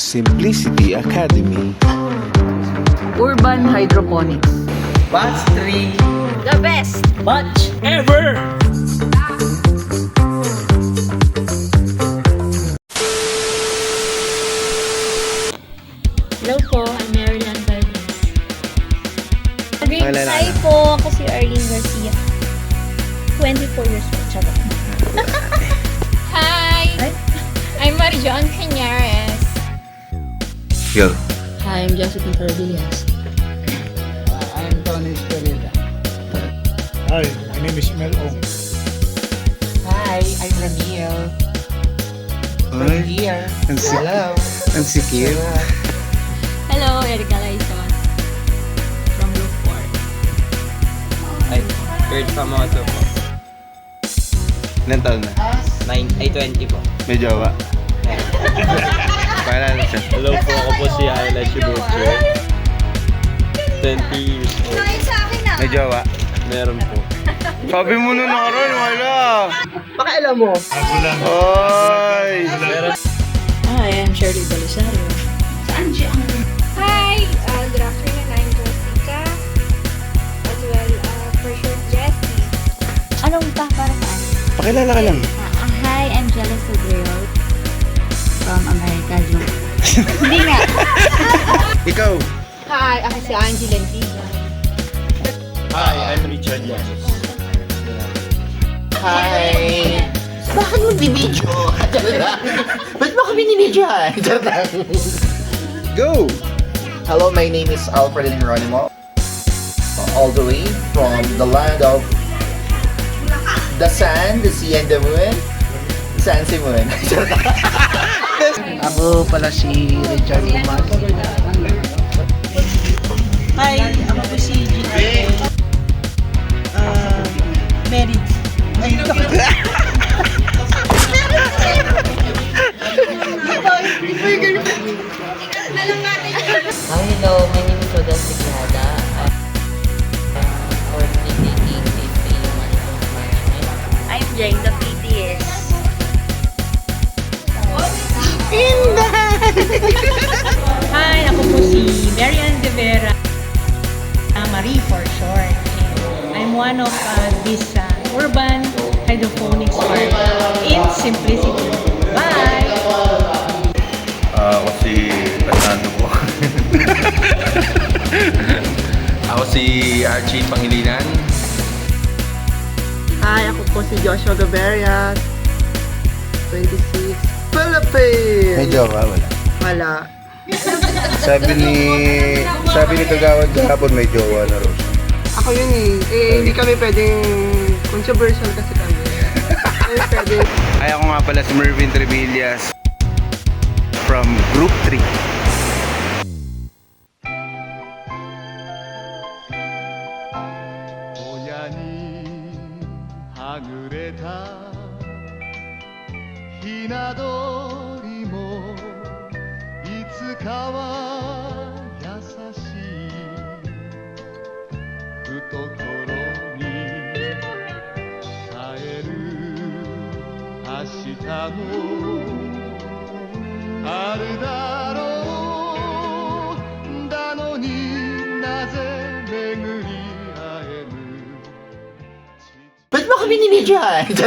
Simplicity Academy. Urban Hydroponics. Batch 3. The best! Batch ever! Hello po, I'm Marilyn Valdez. Pakilala Hi ka. po, ako si Arlene Garcia. 24 years old. Charot. Hi! I'm Marijon Cañares. Go. Hi, I'm Josephine Torbillas. I'm Tony Estorilla. Hi, my name is Mel Ong. Hi, I'm Ramiel. From here. Hello. Ang sikip. Hello, Erica Laison. From Group 4. Ay, Kurt Famoso po. Ilan taon na? 20 po. May jowa. Pakilala siya. Hello po, ako po si Ayla Chibuche. 20 years old. May jowa. Meron po. Sabi mo nun nakaraan, wala. Pakialam mo. Ako lang. Oy! Meron. Hi, I'm Shirley Belisario. Hi! Good afternoon. I'm Jessica. As well, for sure, Jessie. Anong pa para saan? Pakilala ka lang. Hi, I'm Jella Sodreo. From America, Joke. Hindi nga. Ikaw. Hi! Ako si Angie Lentiga. Hi, I'm Richard Llanos. Hi! Bakit mo bibidyo? Ba't mo kami ninidyan? Go! Hello, my name is Alfred Hieronimo. All the way from the land of the sun, the sea, and the moon. San si Moon. Ako pala si Richard Umas. Hi, ako po si Gina. Married. Ay, Hello, my name is Rodel Signada. Our dating management. I'm Jane, the PTS. Hi, ako po si Marian De Vera. Marie for short. And I'm one of this urban hydroponics part in Simplicity. Bye! Ako si Fernando po. Ako si Archie Pangilinan. Hi, ako po si Joshua Gaberia. 26. Philippines! May jowa, wala. Wala. Sabi ni Kagawad kahapon may jowa na rin. Ako yun eh. Hindi kami pwedeng controversial kasi kami. Kami pwedeng Ay, ako nga pala si Mervin Trevillas from Group 3. Ba't mo kami ninidyan?